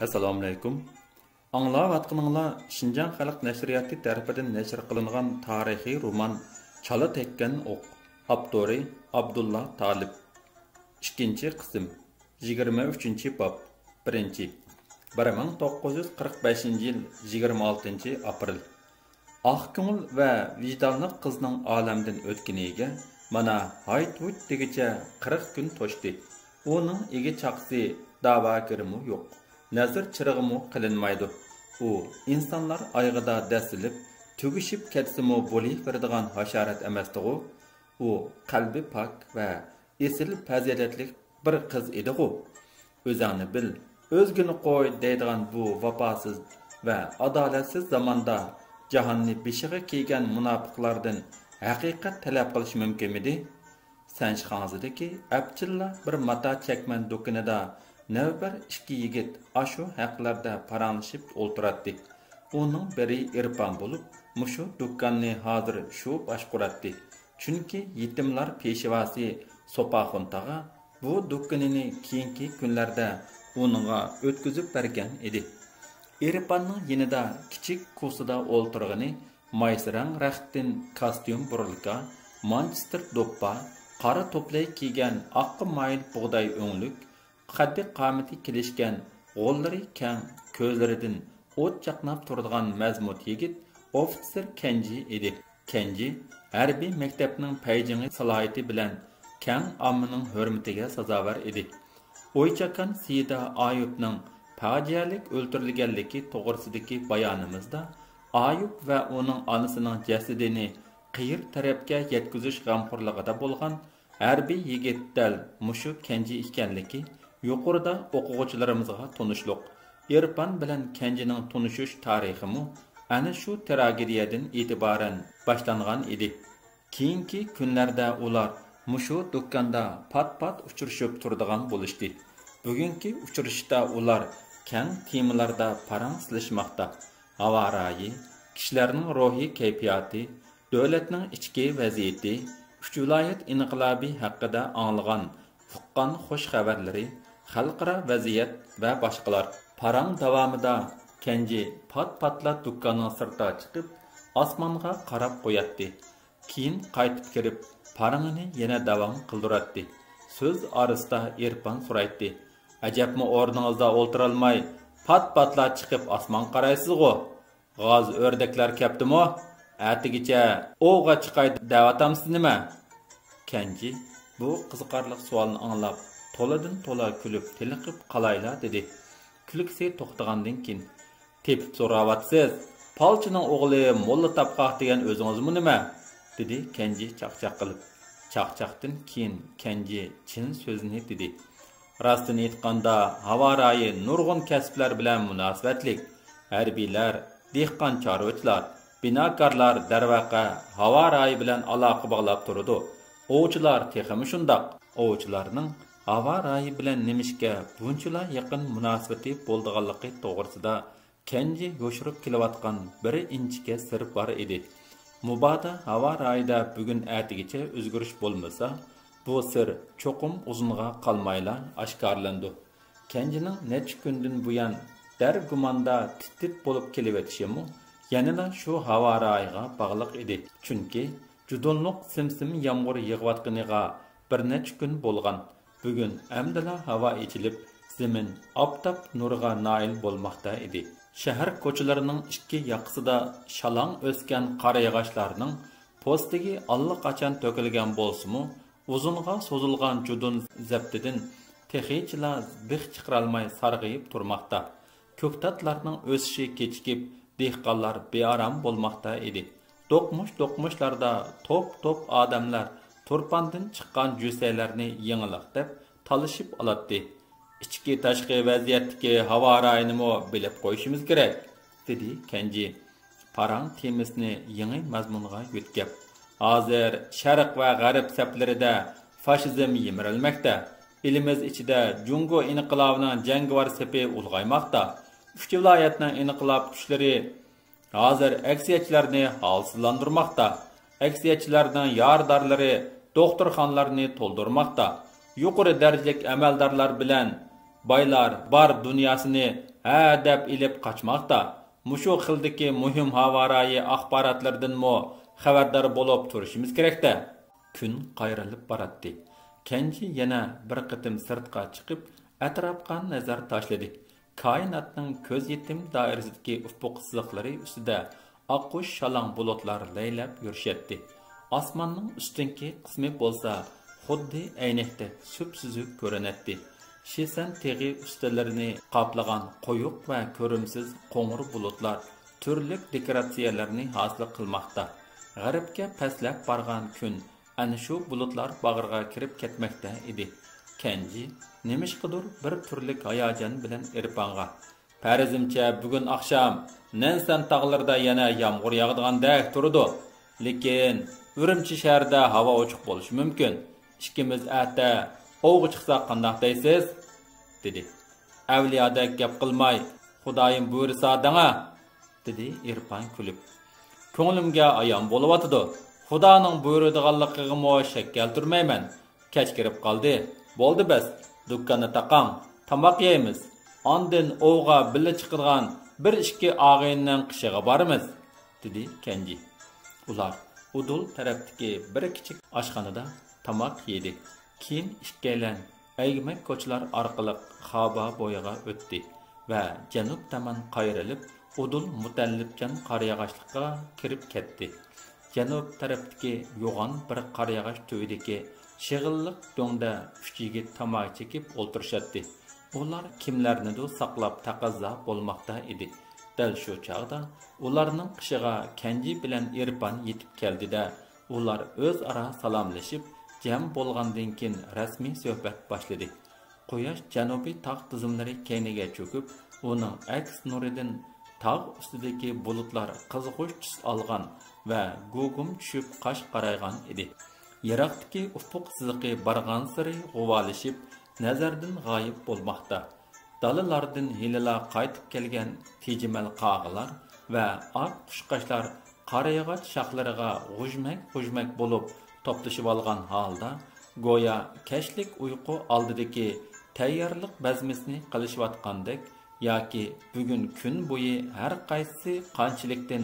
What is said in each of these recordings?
Assalomu alaykum. Anglayotganinglar Şinjan Xalq Nashriyati tarafidan nashr qilingan tarixiy roman Chala tekkan o'q. Avtori Abdullah Talib. 2-qism 23-bob 1. 1945-yil 26-aprel. Aq ko'ngil va vijdonli qizning olamdan o'tganiga mana hayt-hut degicha 40 kun to'shdi. Uning egi chaqsi davokirimi yo'q. Nazır çırağımı kılınmaydı. O, insanlar aygıda dəsilib, tügüşüb ketsimi boliyip verdiğen haşaret emesdi o, kalbi pak ve esil faziletlik bir kız idi o. Özünü bil, özgünü koy deydiğen bu vapasız ve adaletsiz zamanda cahanni beşiğe kiygen münafıklardan hakikat talep qilish mümkün miydi? Sen şıqanızıdaki əpçilla bir mata çekmen dokunida navbar ikki yigit ashu haqlarda paranglashib o'ltiratdi. Uning biri Irfon bo'lib, mushu do'konni hozir shu boshqaratdi. Chunki yetimlar peshvasi Sopaxon tag'a bu do'konnini keyingi kunlarda uningga o'tkazib bergan edi. Irfonning yinida kichik kursida o'ltirgani maysirang raxtdan kostyum burilka, Manchester doppa, qora to'play kiygan oq mayil bug'doy o'nglik, qaddi qamati kelishgan, qo'llari kang, ko'zlaridan o't chaqnab turadigan mazmut yigit ofitser Kenji edi. Kenji harbiy maktabning payjingi salohiyati bilan kang ommaning hurmatiga sazovor edi. O'ychakan Sida Ayubning fajialik o'ltirilganligi to'g'risidagi bayonimizda Ayub va uning onasining jasadini qiyir tarafga yetkazish g'amxo'rligida bo'lgan harbiy yigit dal mushu Kenji ekanligi yuqorida o'quvchilarimizga tunishliq. Irfon bilan Kenjining tunishish tariximi ana shu tragediyadan e'tiboran boshlangan edi. Keyingi kunlarda ular mushu do'konda pat-pat uchrashib turadigan bo'lishdi. Bugungi uchrashishda ular keng temalarda parang silishmoqda. Havorayi, kishilarning ruhiy kayfiyati, davlatning ichki vaziyati, uch viloyat inqilobi haqida anglagan, uqqan xush xabarlari, xalqaro vaziyat va boshqalar. Parang davomida Kenji pat-patla do'konning sirtiga chiqib, osmonga qarab qo'yatdi. Keyin qaytib kirib, parangini yana davom qildiratdi. So'z orasida Irfon so'raydi: "Ajabmi o'rningizda o'ltirolmay, pat-patla chiqib osmon qaraysiz-ku? G'oz o'rdaklar kaptimi? Atigacha o'g'a chiqay da'vatamsiz nima?" Kenji bu qiziqarli savolni anglab, to'ladan to'la kulib, tiliqib qalayla dedi. Kuliksi to'xtagandan keyin: "Tepib so'rayapsiz, palchining o'g'li molla tapqaq degan o'zingizmi nima?" dedi Kenji chaqchaq qilib. Chaqchaqdan keyin Kenji chin so'zni dedi. "Rostini aytganda, havorayi nurg'un kasblar bilan munosabatlik. Harbiylar, dehqon chorvachilar, binokorlar darvaqa havorayi bilan aloqa bog'lab turadi. Ovchilar texmi shundoq. Ovchilarning havorayi bilan nimishga bunchalar yaqin munosabati bo'lganligi to'g'risida Kenji yoshirib kelayotgan bir inchga sir bor edi. Mubodo havorayida bugun atigacha o'zgarish bo'lmasa, bu sir cho'qim uzunga qolmayla oshkorlandi. Kenjining necha kundan buyon dargumanda tit bo'lib kelavetishimi yanada shu havorayiga bog'liq edi. Chunki judonliq simsim yomg'ir yig'ayotganiga bir necha kun bo'lgan. Bugun amdala havo ichilib, zamin oftob nuriga noil bo'lmoqda edi. Shahar ko'chalarining ikki yoqasida shalong o'sgan qora yog'ochlarning postiga allaqachon to'kilgan bo'lsa-mu, uzunga so'zilgan judon zabtidan texichla bix chiqarolmay sarg'ayib turmoqda. Ko'ktatlarning o'sishi kechikib, dehqonlar bearam bo'lmoqda edi. Do'qmushlarda top odamlar turpandan chiqqan jusaylarni yengiliq deb talishib oladi. "Ichki tashqi vaziyatdagi havorayini bilib qo'yishimiz kerak", dedi Kenji. Parang temisini yangi mazmunga yetkazib, "Hozir Sharq va G'arb saflarida fashizm yemirilmoqda. Elimiz ichida Jungo inqilobining jangovar safi ulg'aymoqda. Uch viloyatning inqilob kuchlari hozir aksiyatchilarni holsizlantirmoqda. Aksiyatchilarning yordamlari doktorxonalarni to'ldirmoqda. Yuqori darajalik amaldorlar bilan Baylar bar dunyosini ha deb ilib qochmoqda. Mushu xildagi muhim havorayi axborotlardanmi xabardor bo'lib turishimiz kerakda. Kun qayrilib boradi. Kenji yana bir qitim sirtqa chiqib, atrofga nazar tashladi. Koinotning ko'z yetim doirasidagi ufuq siziqlari ustida oqqush shalang bulutlar laylab yurishyapti. Osmonning ustinki qismi bo'lsa, xuddi aynakda supsuzuk ko'rinadi. Shisan teg'i ustalarini qoplagan qo'yuq va ko'rimsiz qo'ng'ir bulutlar turli dekoratsiyalarni hosil qilmoqda. G'arbga pastlab borgan kun ana shu bulutlar bag'riga kirib ketmoqda edi. Kenji nemishqidir bir turlik hayajon bilan Irponga: "Farzimcha bugun oqshom Nansan tog'larida yana yomg'ir yog'digandek turdi. Lekin Urumchi shahrida havo ochiq bo'lishi mumkin. Ikkimiz ata ovga chiqsak qandoq deysiz?" dedi. "Avliyodek gap qilmay, Xudoyim buyursa danga", dedi Irpon kulib. "Ko'nglimga ayon bo'lyotdi. Xudoning buyuradiganligiga mo shak keltirmayman. Kech kirib qoldi. Bo'ldi bas. Dukkonni taqang, tamoq yeymiz. Ondan ovga billa chiqilgan bir ikki og'ayning qishig'i borimiz", dedi Kenji. Ular Udul tarafdagi bir kichik oshxonada tamoq yedi. Keyin ikkalan aygimak ko'chalar orqali Xaba bo'yiga o'tdi va janub tomon qayrilib, Udul mutallibjan qariyag'ashliqqa kirib ketdi. Janub tarafdagi yo'g'on bir qariyag'ash tuvidagi shig'illiq do'ngda uch yigit tamoq chekib o'ltirishadi. Ular kimlarnidir saqlab taqozo bo'lmoqda edi. Dal shu chog'da ularning qishig'a Kenji bilan Irpon yetib keldida, ular o'zaro salomlashib, jam bo'lgandan keyin rasmiy suhbat boshladi. Quyosh janubiy tog' tizimlari keyniga cho'kib, uning aks nuridan tog' ustidagi bulutlar qizg'ush tus olgan va gugum tushib qosh qaraygan edi. Yiroqdagi ufuq siziqi bargan sari g'uvolishib, nazardan g'oyib bo'lmoqda. Dalalardan hilala qaytib kelgan tejimal qog'lar va oq qushqashlar qarayag'och shoxlariga g'ujmak bo'lib to'plashib olgan holda, go'yo kashlik uyqu oldidagi tayyorlik bazmisini qilishayotgandek yoki bugun kun bo'yi har qaysi qanchilikdan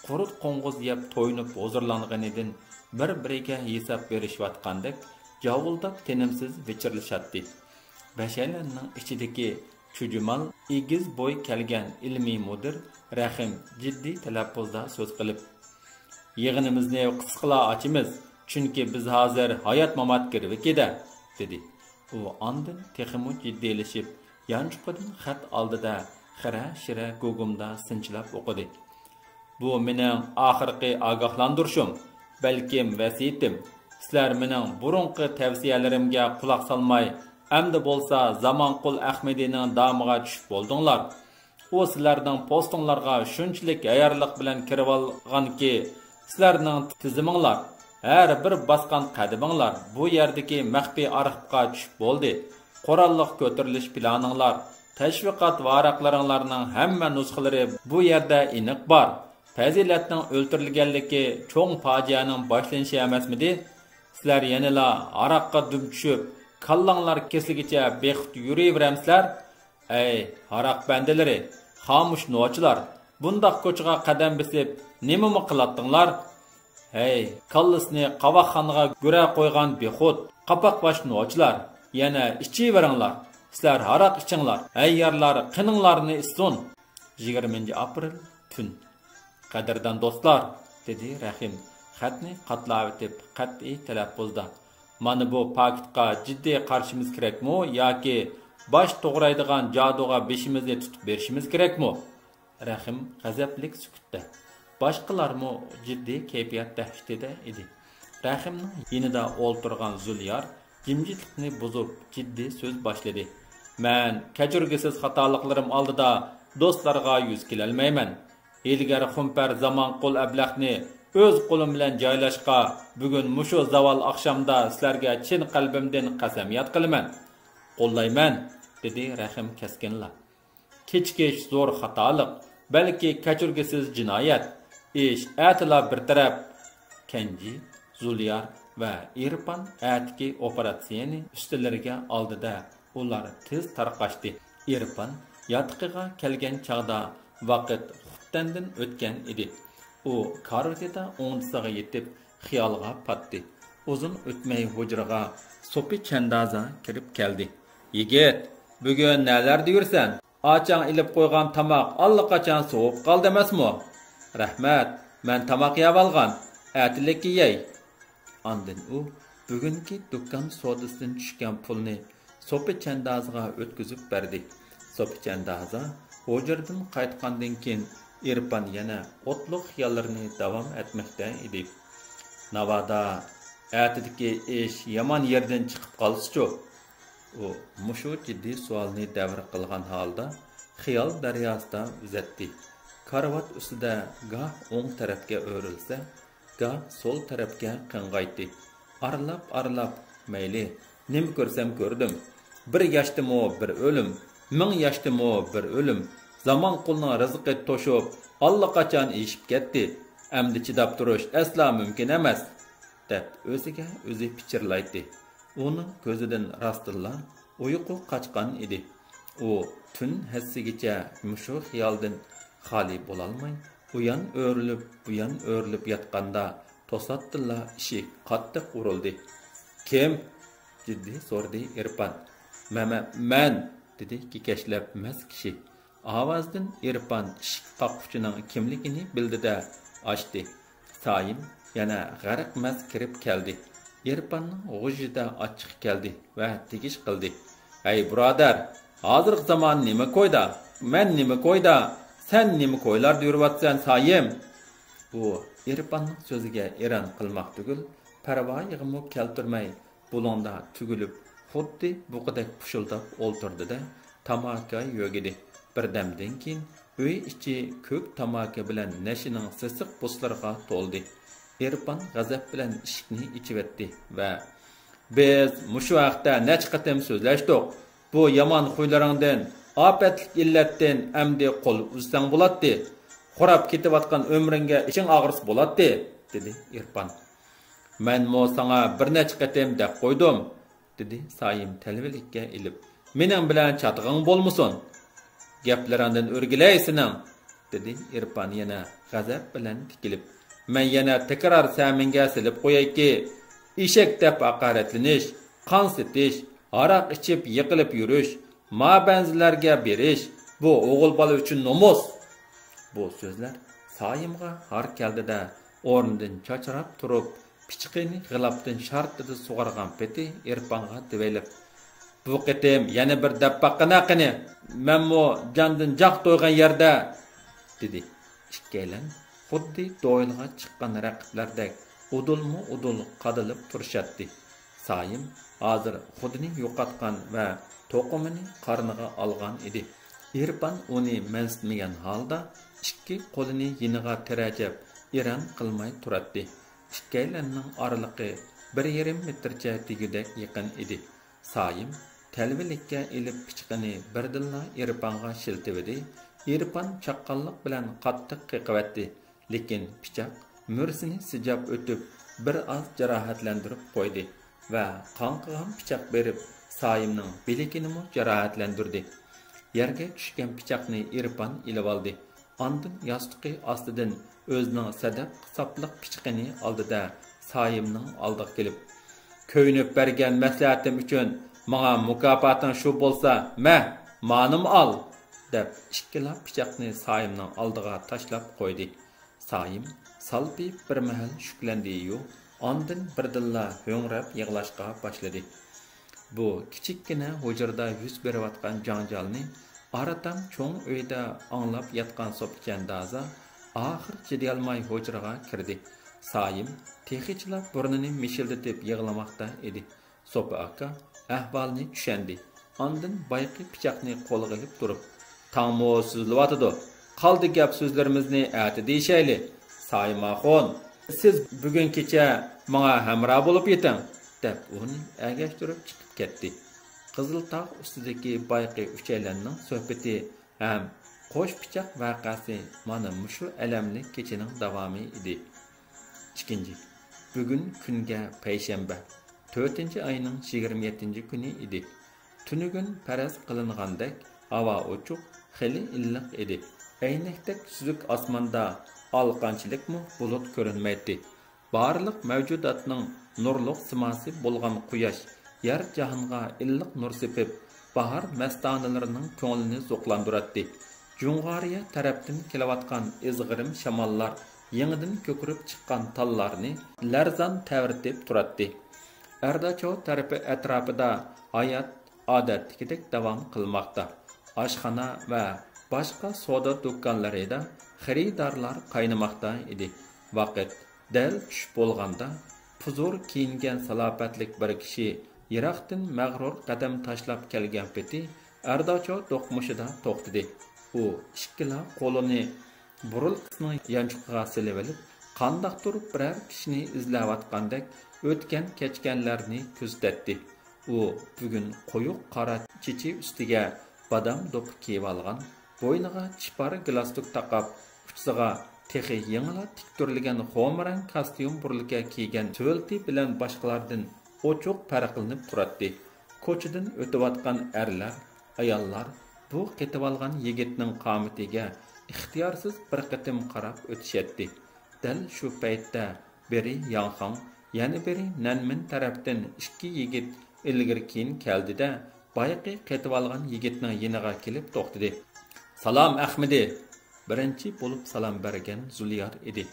qurut qo'ng'iz yeb to'yinib huzurlanganidan bir-biriga hisob berishayotgandek javuldab tinimsiz vichirlashadi. Bashalarning ichidagi chujumal egiz bo'y kelgan ilmiy mudir Rahim jiddiy talaffuzda so'z qilib: "Yig'inimizni qisqala ochimiz, chunki biz hozir hayot mamot kirvikida", dedi. U ondan texmu jiddiylashib, yanchuqadan xat oldida xira-shira gugumda sinchilab o'qidi. "Bu mening oxirgi ogohlantirishim, balkim vasiyatim. Sizlar mening burunqi tavsiyalarimga quloq solmay, amdi bo'lsa Zamonqul Ahmedining damiga tushib bo'ldinglar. U sizlarning postinglarga shunchalik ayarliq bilan kirib olganki, sizlarning tiziminglar, har bir bosgan qadaminglar bu yerdagi maxfiy arxivga tushib bo'ldi. Qurolliq ko'tarilish planinglar, tashviqot varaqlaringlarning hamma nusxalari bu yerda aniq bor. Fazilatning o'ltirilganligi cho'ng fojianing boshlanishi emasmidi? Sizlar yanala aroqqa dum tushib, kallanglar kesligicha bexut yurayveramsizlar? Ey aroq bandalari, xomush nochilar, bundoq ko'chaga qadam besib nima qilatdinglar? Hey, kallisini qavoqxonaga go'ra qo'ygan bexut, qapoq bosh nochilar, yana ichiveringlar. Sizlar aroq ichinglar. Ey yarlar, qininglarni issun. 20 aprel tun. Qadrdan do'stlar, dedi Rahim xatni qatlavitib qat'iy talaffuzda. Mana bu paktga jiddiy qarshimiz kerakmi yoki bosh to'g'raydigan jaduga beshimizni tutib berishimiz kerakmi? Rahim g'azablik sukutda. Boshqalarmi jiddiy kayfiyat dahshatida edi. Rahimning yonida o'ltirgan Zulyar jimjitlikni buzib jiddiy so'z boshladi. "Men kechirgisiz xatoliklarim oldida do'stlarga yuz kelolmayman. Ilgari xumpar Zamonqul ablaqni o'z qo'lim bilan joylashqa bugun mushu zavol oqshomda sizlarga chin qalbimdan qasamyat qilaman. Qo'llayman", dedi Rahim keskinla. "Kechkesh zo'r xatolik, balki kechirgisiz jinoyat. Ish atla bir taraf." Kenji, Zulyar va Irpon atki operatsiyani ustilariga oldida ular tez tarqashdi. Irpon Yotiqiga kelgan chaqda vaqt xubtandan o'tgan edi. U karvatida o'ngdisiga yetib, xiyolga patdi. Uzun o'tmay hujraga Sopi Chandaza kirib keldi. "Yigit, bugun nelarda yursan? Açan ilib qo'ygan tamoq allaqachon sovib qoldi emasmi?" "Rahmat, men tamoq yeb olgan. Atilikka yey." Ondan u bugungi do'kon sodasidan tushgan pulni Sopi Chandazaga o'tkazib berdi. Sopi Chandaza hujradan qaytgandan keyin Irfan yana o'tliq xiyollarni davom etmoqda edi. Navada atidagi ish yomon yerdan chiqib qolsa-chu. U mushu jiddiy savolni davr qilgan holda xiyol daryosida uzatdi. Karvat ustida goh o'ng tarafga o'rilsa, goh so'l tarafga qing'aydi. Aralab mayli, nima ko'rsam ko'rdim. Bir yashdimi bir o'lim, 1000 yashdimi bir o'lim. Zaman qulning rizqi to'shib, allaqachon eshib ketdi. Endi chidab turish aslo mumkin emas, deb o'ziga o'zi pichirlaydi. Uning ko'zidan rostilla uyqu qochgan edi. U tun hassigacha mushu xiyoldan xoli bo'lolmay, uyan o'rilib, buyan o'rilib yotganda to'satdilla eshik qattiq urildi. "Kim?" jiddiy so'radi Irfan. "Men," dedi kekashlab mas kishi. Ovozdan Irfan eshik qoqquchining kimligini bildi-da ochdi. Sayim yana g'arqmas kirib keldi. Irfanning g'ujida ochiq keldi va tegish qildi. "Ey birodar, hozirgi zamon nima qo'yda? Men nima qo'yda? Sen nima qo'ylarda yuribsan, Sayim?" U Irfanning so'ziga eran qilmoq tugul, parvoyig'imi keltirmay, bulonda tugilib, xuddi buqadak pushildab o'ltirdi-da, tamaki yogidi. Birdamdan keyin uy ichi ko'k tamaki bilan nashining sisiq buslarga to'ldi. Irfan g'azab bilan eshikni ichivetdi va "Biz mushu vaqtda necha qatim so'zlashdik. Bu yomon xuylaringdan, ofatlik illatdan amdi qo'l uzsang bo'ladi. Xurab ketayotgan umringga ishing og'ris bo'ladi", dedi Irfan. "Men mo sana bir necha qatim deb qo'ydim", dedi Sayim talvilikka ilib. "Mening bilan chatg'ing bo'lmasin. Gaplaringdan o'rgilaysining", dedi Irfan yana g'azab bilan tikilib. "Men yana takror saminga silib qo'yayki, eshak deb haqoratlanish, qon setish, aroq ichib yiqilib yurish, mabanzilarga berish bu o'g'il bola uchun nomus." Bu so'zlar Sayimga har keldi-da, o'rnidan chachrab turib, pichqini g'ilabdan shartida sug'argan peti Irfanga develib, "Bu qitim yana bir dabbaqanaqini, menmo jondan joq to'ygan yerda", dedi. Ikkaylan xuddi do'yilga chiqqan raqiblardek udul qadilib turishadi. Sayim hozir xudini yo'qotgan va to'qimini qarniga olgan edi. Irfan uni mansitmagan holda ikki qo'lini yiniga tirajab, eran qilmay turadi. Ikkaylanning oraliqi 1,5 metrcha tegudek yaqin edi. Sayim talvilikka ilib pichqini birdilla Irfanga shiltivdi. Irfan chaqqonlik bilan qattiq qiqavatdi, lekin pichoq mursini sijab o'tib bir oz jarohatlantirib qo'ydi va qonqigan pichoq berib Sayimning belikini jarohatlantirdi. Yerga tushgan pichoqni Irfan ilib oldi. Ondan yostiqi ostidan o'zining sadaq hisobliq pichqini oldida Sayimning oldiga kelib, "Ko'ynib bergan maslahatim uchun menga mukofoting shu bo'lsa, manim ol", deb ikkila pichoqni Sayimning oldiga tashlab qo'ydi. Sayim salbi bir mahal shuklandi-yu, ondan birdilla ho'ngrab yig'lashga boshladi. Bu kichikkina hujrada yuz berayotgan janjalni aratam cho'ng uyda anglab yotgan Sopi Chandaza oxir chidayolmay hujraga kirdi. Sayim texichlab burnini mishildatib yig'lamoqda edi. Sopi aka ahvolni tushundi. Ondan bayqi pichoqni qo'lga olib turib, "Tangmo so'zlayotdi. Qoldi gap so'zlarimizni ati deyishayli. Saymaxon, siz bugun kecha menga hamroh bo'lib yeting", deb uni agashtirib chiqib ketdi. Qiziltog' ustidagi bayqi uchaylanning suhbati ham qo'sh pichoq vaqasi mana mushu alamli kechining davomi edi. 2. Bugun kunga payshanba, 4-oyning 27 kuni edi. Tunugun faraz qilingandek Hava ochiq, xili illiq edi. Әйнектек süzük osmonda alqanchilikmi bulut ko'rinmaydi. Barliq mavjudotning nurliq simasi bo'lgan quyosh yer jahonga illiq nur sepib, bahar mastanalarining ko'nglini zo'qlantiradi. Jung'ariya tarafdan kelayotgan izg'irim shamollar yangidan ko'kirib chiqqan tallarni larzon tavritib turadi. Ardacho tarafi atrofida hayot odatdagidek davom qilmoqda. Oshxona va boshqa savdo do'konlarida xaridorlar qaynamoqda edi. Vaqt dal tush bo'lganda puzur kiyingan salobatlik bir kishi yiroqdan mag'rur qadam tashlab kelgan peti Ardacho do'qmushida to'xtadi. U ikkala qo'lini burilqisning yanchiqiga silib olib, qandoqdir biror kishini izlayotgandek o'tgan kechganlarni kuzatdi. U bugun quyuq qora chichi ustiga badam do'pi kiyib olgan, bo'yniga chipar glastuk taqab, uchiga texi yangila tik turilgan xo'marang kostyum burlika kiygan cho'lti bilan boshqalardan ochiq farqlanib turadi. Ko'chadan o'tayotgan erlar, ayollar bu ketib olgan yigitning qomatiga ixtiyorsiz bir qatim qarab o'tishadi. Dal shu paytda biri Yanxan, yana biri Nanmin tarafdan ikki yigit ilgir keyin keldida, bayqi ketib olgan yigitning yeniga kelib to'xtadi. Salom Ahmadi, birinchi bo'lib salom bergan Zuliyar edi.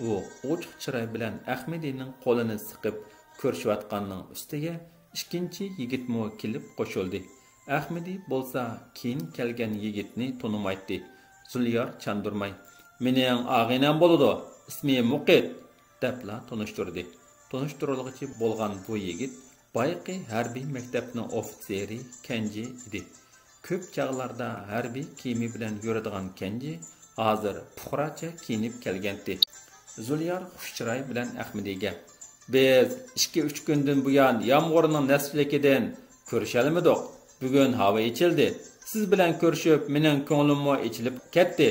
U ochiq chiroy bilan Ahmadining qo'lini siqib ko'rishayotganning ustiga ikkinchi yigitmo kelib qo'shildi. Ahmadi bo'lsa keyin kelgan yigitni tonimaydi. Zuliyar chandurmay, "Mening og'inam bo'ladi, ismi Muqit" debla tanishtirdi. Tanishtirilg'ichi bo'lgan bu yigit bayqi harbiy maktabning ofitseri Kenji edi. Ko'p chaqlarda harbiy kiyimi bilan yuradigan Kenji hozir puxracha kiyinib kelgandi. Zuliyar xushchiroy bilan Ahmadiga, "Biz 2-3 kundan buyon yomg'irning naslikidan ko'rishalmidik. Bugun havo ichildi. Siz bilan ko'rishib, mening ko'nglimmo ichilib ketdi.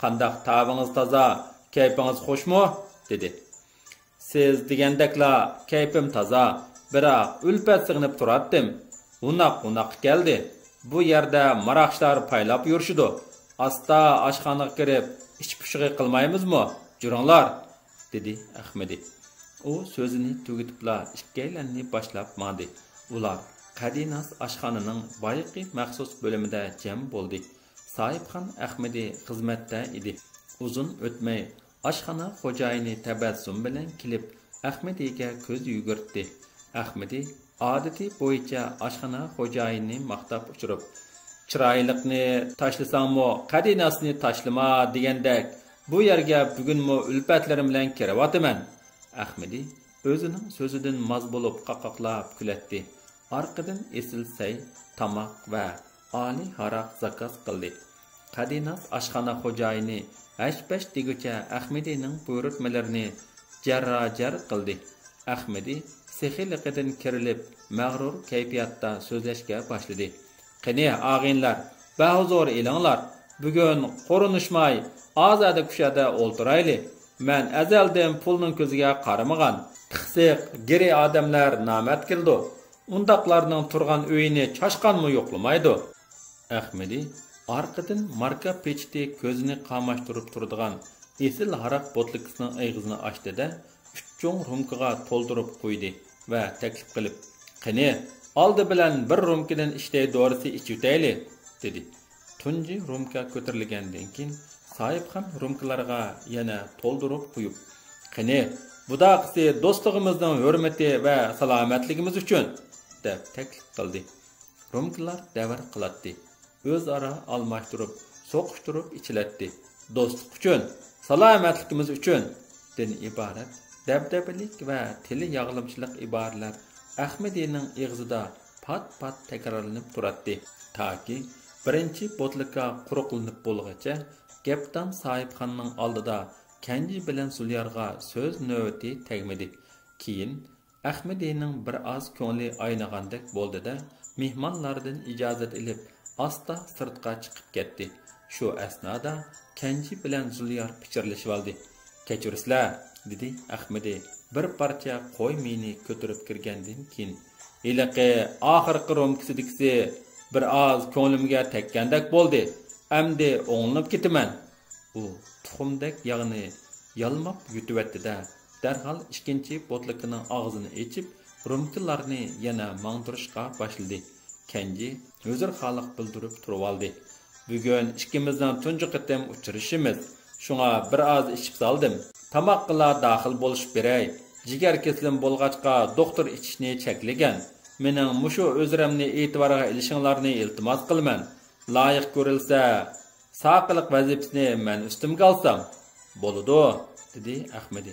Qandaq ta'bingiz toza, kayfingiz xushmi?" dedi. "Siz degandekla kayfim toza, biroq ulpat sig'inib turatdim. Unoq keldi. Bu yerda maroqchilar paylab yurishidi. Asta oshxonaga kirib, ichib pushig'i qilmaymizmi? Juringlar", dedi Ahmadi. U so'zini tugatibla ikkalanni boshlab mandi. Ular Qadinas oshxonaning bayqi maxsus bo'limida jam bo'ldi. Sohibxon Ahmadi xizmatda edi. Uzun o'tmay oshxona xo'jayini tabassum bilan kelib Ahmadiga ko'z yugurtdi. Ahmadi odati bo'yicha oshxona xo'jayini maqtab uchirib, "Chiroyliqni tashlasangmi, Qadinasni tashlama" degandek, "Bu yerga bugunmi ulpatlarim bilan kirayotaman." Ahmadi o'zining so'zidan maz bo'lib qaqoqlab kulatdi. Arqadan esil say, tamoq va oliy haroq zakaz qildi. Qadinas oshxona xo'jayini hashpash degucha Ahmadining buyurtmalarini jarra-jar qildi. Ahmadi sexiliqidan kirilib, mag'rur kayfiyatda so'zlashga boshladi. "Qani og'inlar, bahuzur elinglar, bugun qo'rinishmay, ozoda kushada o'ltirayli. Men azaldan pulning ko'ziga qaramagan, tiqsiq, giri odamlar namat keldi. Undaqlarning turgan uyini chashqanmi yo'qlamaydi." Ahmadi arqadan marka pechti ko'zini qamashtirib turadigan esil haroq botlikasining og'zini ochdida 3 cho'ng rumkaga to'ldirib qo'ydi va taklif qilib, "Qani, oldi bilan bir rumkadan ishtay dorisi ichitayli", dedi. Tunji rumka ko'tarilgandan keyin sohibxon rumkalarga yana to'ldirib qo'yib, "Qani, budaqisi do'stligimizning hurmati va salomatligimiz uchun", deb taklif qildi. Rumkalar davar qiladi. O'zaro almashtirib, so'qishtirib ichilatdi. "Do'stlik uchun, salomatligimiz uchun" dan iborat dabdabalik va tili yog'limchilik iboralar Ahmadining og'zida pat-pat takrorlanib turadi. Toki birinchi botlika quruqlanib bo'lgacha Kaptan sohibxonning oldida Kenji bilan Zuliyarga so'z navbati tegmadi. Keyin Ahmadining bir oz ko'ngli aynagandek bo'ldi-da, mehmonlardan ijozat olib, asta sirtqa chiqib ketdi. Shu asnoda Kenji bilan Zuliyar pichirlashib oldi. "Kechirsizlar", dedi Ahmadi bir parcha qo'y meni ko'tarib kirgandan keyin. "Iliqi oxirgi romkisidiksi bir oz ko'nglimga tekkandek bo'ldi. Endi o'nglanib ketaman. U tuxumdek yog'ni yalmab yutivetdi-da, darhol ikkinchi botlikining og'zini ochib, rumkalarni yana mangdirishga boshladi. Kenji o'zir xaliq bildirib turib oldi. Bugun ikkimizning tunji qitim uchrashimiz. Shunga bir oz ichib soldim. Tamoqqa daxil bo'lishib beray. Jigar keslim bo'lg'achqa doktor ichishni cheklagan. Mening mushu o'zirimni e'tiborga ilishinglarni iltimos qilaman. Loyiq ko'rilsa, saqliq vazifasini men ustimga olsam bo'ladi, dedi Ahmadi.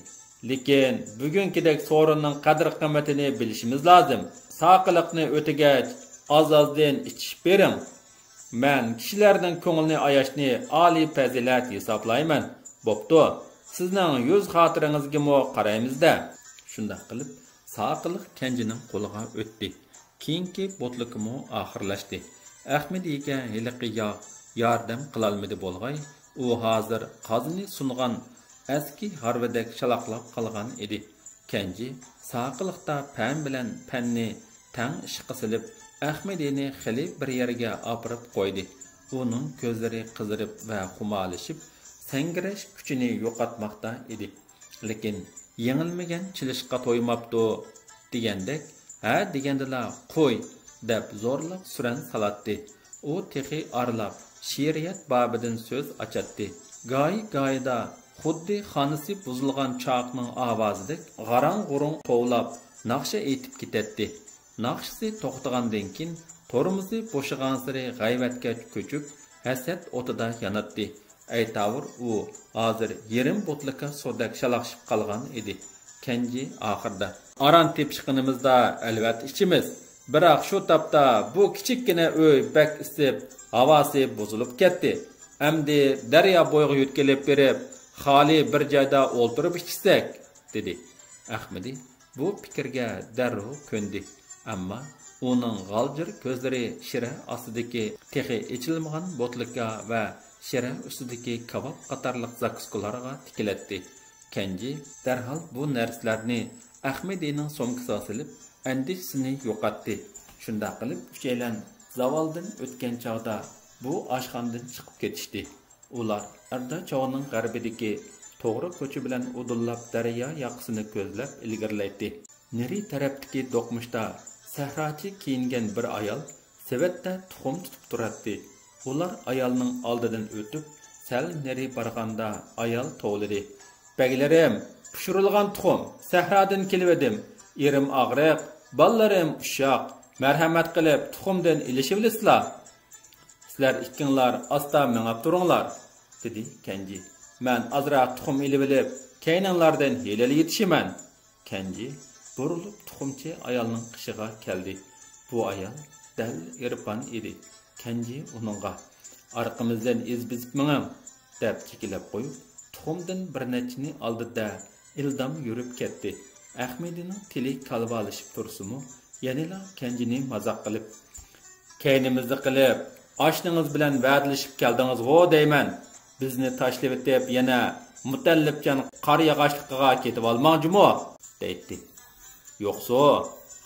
Lekin bugünkidek sorunning qadr-qimmatini bilishimiz lozim. Saqliqni o'tagach, az-azdan ichib bering. Men kishilarning ko'nglini ayashni oliy fazilat hisoblayman. Bo'pti. Sizning yuz xotiringizga mo qaraymizda. Shunday qilib, saqliq Kenjining qo'liga o'tdi. Keyingi botlikimi oxirlashdi. Ahmadiga hiliqiga yordam qilolmadi bo'lg'ay, u hozir qozini sungan eski harvadak shalaqlab qolgan edi. Kenji saqliqda pan bilan panni tang ishqa silib, Ahmadini xili bir yerga opirib qo'ydi. Uning ko'zlari qizarib va xumalashib, sangirash kuchini yo'qotmoqda edi. Lekin yengilmagan chilishqa to'ymabdi degandek, ha degandila qo'y deb zo'rlab suran salatdi. U texi arlab she'riyat babidan so'z ochatdi. Goy-goyida xuddi xonasi buzilgan choqning ovozidek g'arang-g'urung tovlab naqsha aytib ketadi. Naqshisi to'xtagandan keyin tormuzi bo'shagan sari g'ayvatga ko'chib, hasad o'tida yanatdi. Aytavur u hozir yerim botlika sodak shalaqshib qolgan edi. Kenji oxirda aran tepishqinimizda albat ichimiz. Biroq shu tapda bu kichikkina uy bak isib, havosi buzilib ketdi. Endi daryo bo'yiga yo'tkalib berib, xoli bir joyda o'ltirib ichsak, dedi. Ahmadi bu fikrga darrov ko'ndi. Ammo uning g'aljir ko'zlari shira ostidagi texi ichilmagan botlika va shira ustidagi kabob qatorliq zakuskalarga tikilatdi. Kenji darhol bu narsalarni Ahmadining somkasiga silib, andisini yo'qotdi. Shunda qilib uchaylan zavoldan o'tgan chog'da bu oshxonadan chiqib ketishdi. Ular Arda cho'g'ning g'arbidagi to'g'ri ko'cha bilan udullab daryo yoqasini ko'zlab ilgirlaydi. Neri tarafdagi do'qmishda sahrochi kiyingan bir ayol sevatda tuxum tutib turardi. Ular ayolning oldidan o'tib, sal neri borganda ayol to'lidi. "Baglarim, pishirilgan tuxum, sahrodan keldim. Erim og'riq, ballalarim ushoq. Marhamat qilib tuxumdan ilishibilisizlar. Sizlar ikkinglar asta mengab turinglar," dedi Kenji. "Men azroq tuxum ilib olib, keyninglardan helali yetishiman." Kenji burilib tuxumchi ayolning qishiga keldi. Bu ayol dal irfon edi. Kenji uningga "Arqimizdan izbizib mengam" deb chekilib qo'yib, tuxumdan bir nechini oldida ildam yurib ketdi. Ahmadining tili kalvalashib tursimu, yanila Kenjini mazoq qilib, "Keynimizni qilib, oshningiz bilan va'dalashib keldingiz-g'o deyman. Bizni tashlab etib, yana mutallibchan qor yog'ochligiga ketib olmoqchimi?" deydi. "Yo'qsa,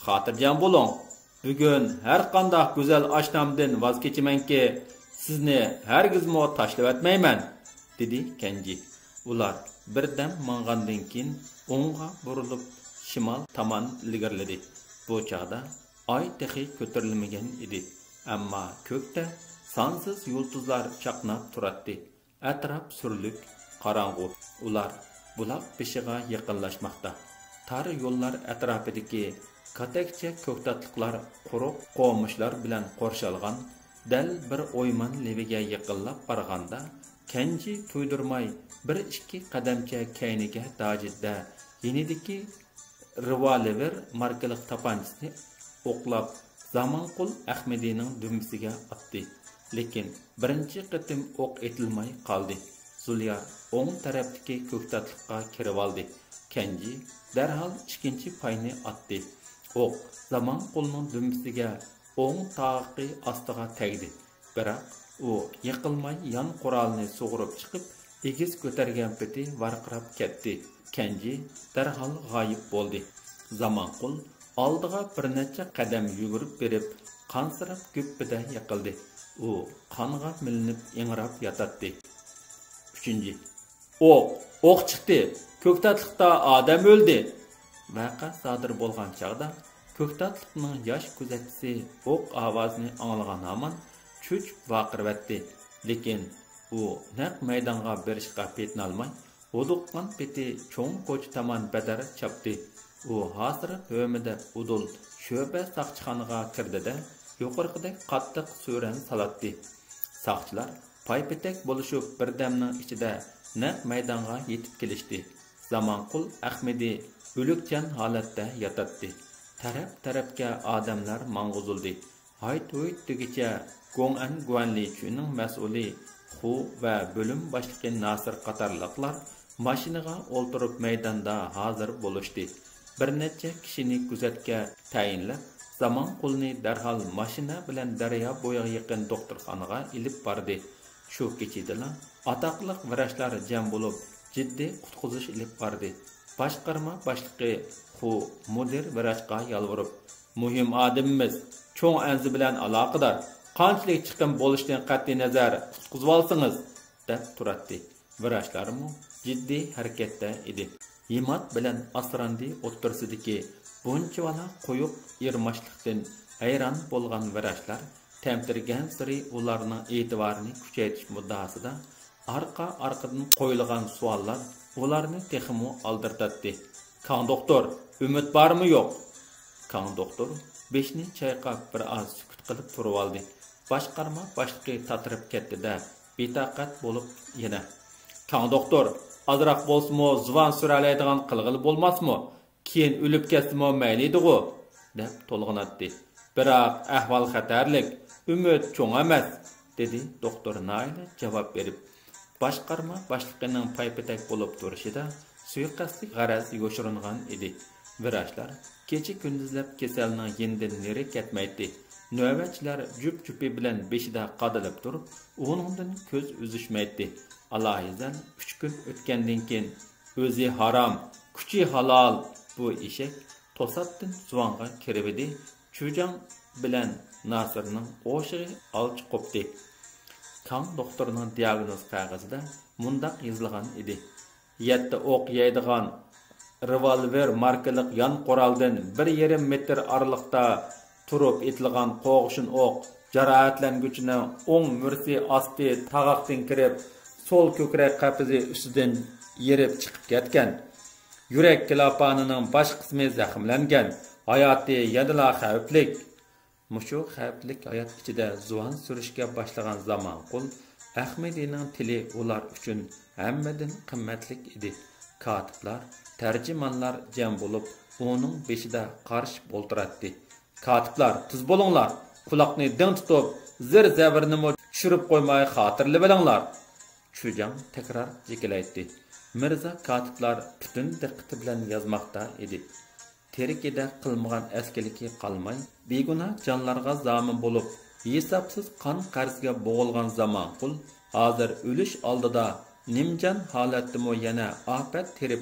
xotirjam bo'ling. Bugun har qanday go'zal oshnamdan voz kechamanki, sizni hargizmo tashlab etmayman," dedi Kenji. Ular birdan mang'andan keyin o'ngga burilib shimol tomon ilgirladi. Bu chog'da oy texi ko'tarilmagan edi, ammo ko'kda sonsiz yulduzlar chaqnab turardi. Atrof surlik, qorong'u. Ular buloq beshiga yaqinlashmoqda. Tar yo'llar atrofidagi katakcha ko'ktatliqlar quruq qo'mishlar bilan qo'rshalgan dal bir o'yman leviga yaqinlab qaraganda Kenji to'ydirmay bir ikki qadamcha kayniga dojidda yenidagi revolver markali tapanchasini o'qlab Zamanqul Ahmadining dumbisiga otdi. Lekin birinchi qitim o'q etilmay qoldi. Zulya o'ng tarafdagi ko'ktatliqqa kirib oldi. Kenji darhol ikkinchi payni otdi. O'q Zamanqulning dumbisiga o'ng tog'i ostiga tegdi. Biroq u yiqilmay yon qurolni sug'urib chiqib, egiz ko'targan peti varqirab ketdi. Kenji darhol g'oyib bo'ldi. Zamanqul Aldığa bir necha qadam yugurib berib, qansirab güppide yiqildi. U qonga milinib ingrab yotatdi. 3. O'q chiqdi. Ko'ktatliqda odam o'ldi. Vaqa sodir bo'lgan chaqda Ko'ktatliqning yosh kuzatchisi o'q ovozini anglagan hamon cho'chib vaqirvatdi. Lekin u naq maydonga berishga petinolmay, o'duqqan peti cho'ng ko'ch tomon badar chapdi. U hozir hömida udul sho'ba saqchixonaga kirdida yuqorqidek qattiq so'ran salatdi. Saqchilar paypetek bo'lishib birdamning ichida naq maydonga yetib kelishdi. Zamanqul Ahmedi o'likjan holatda yotatdi. Taraf-tarafga odamlar mang'uzildi. Hayt-huyt degicha Gong'an Guanli chuning mas'uli Xu va bo'lim boshlig'i Nasir qatorliqlar mashinaga o'ltirib maydonda hozir bo'lishdi. Bir necha kishini kuzatga tayinlab, Zamanqulni darhol mashina bilan daryo bo'yiga yaqin doktorxonaga ilib bordi. Shu kechida atoqliq vrachlar jam bo'lib, jiddiy qutqizish ilib bordi. Boshqarma boshlig'i Xu mudir vrachga yalvorib, "Muhim odamimiz cho'ng anzi bilan aloqador. Qanchalik chiqim bo'lishidan qat'iy nazar qutqizib olsangiz" deb turadi. Vrachlarmi jiddiy harakatda edi. Yemat bilan Asrandi o'ttirsidagi bunchavala qo'yuq irmashlikdan hayron bo'lgan vrachlar tamtirgan siri ularning e'tiborini kuchaytirish muddaosida arqa-arqadan qo'yilgan savollar ularni texmo aldirtatdi. "Kan doktor, umid bormi yo'q?" Kan doktor beshni chayqab bir oz sukut qilib turib oldi. Boshqarma boshlig'i tatirib ketdi-da, betaqat bo'lib yana "Kan doktor, azroq bo'lsa-mo zuvon suralaydigan qilg'ili bo'lmasmi? Keyin o'lib ketsa-mo mayli-ku" deb to'lg'anatdi. "Biroq ahvol xatarlik, umid cho'ng emas" dedi doktor Naila javob berib. Boshqarma boshlig'ining paypatak bo'lib turishida suiqasdlik g'araz yoshiringan edi. Vrachlar kecha kunduzlab kasalning yendan neri ketmaydi. Navbatchilar jup-jupi bilan beshida qadalib turib, o'nundan ko'z uzishmaydi. Alohizan 3 kun o'tgandan keyin o'zi harom, kuchi halol bu eshak to'satdan zuvonga kirib edi. Chujang bilan Nasirning o'shig'i olchi qopdi. Kan doktorining diagnoz qog'ozida mundaq yozilgan edi: 7 o'q yeydigan revolver markalik yon quroldan 1,5 metr ariqda turib etilgan qo'g'ishin o'q jarohatlanguchini o'ng mursi osti tag'aqdan kirib, sol ko'krak qafizi ustidan yerib chiqib ketgan. Yurak klapanining bosh qismi zaxmlangan. Hayoti yanada xavfli. Mushu xavfli hayot ichida zuvon surishga boshlagan Zamanqul Ahmedining tili ular uchun hammadan qimmatli edi. Katiblar, tarjimonlar jam bo'lib, uning beshida qarshi o'ltiradi. "Katiblar, tiz bo'linglar. Quloqni ding tutib, zir-zavirni tushirib qo'ymay xotirli bo'linglar." Chujang takrar jikilaydi. Mirza katiblar butun diqqati bilan yozmoqda edi. Terikida qilmagan askaliki qolmay, beguna jonlarga zomin bo'lib, hisobsiz qon qarzga bo'g'ilgan Zamanqul hozir o'lish oldida nimjon holatdami yana ofat terib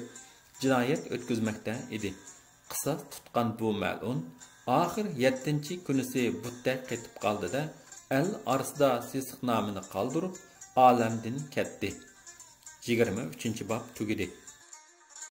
jinoyat o'tkazmoqda edi. Qisos tutgan bu mal'un oxir 7-kunisi butda ketib qoldi-da, el orasida sesiq nomini qoldirib, olamdan ketdi. 23-bob tugidi.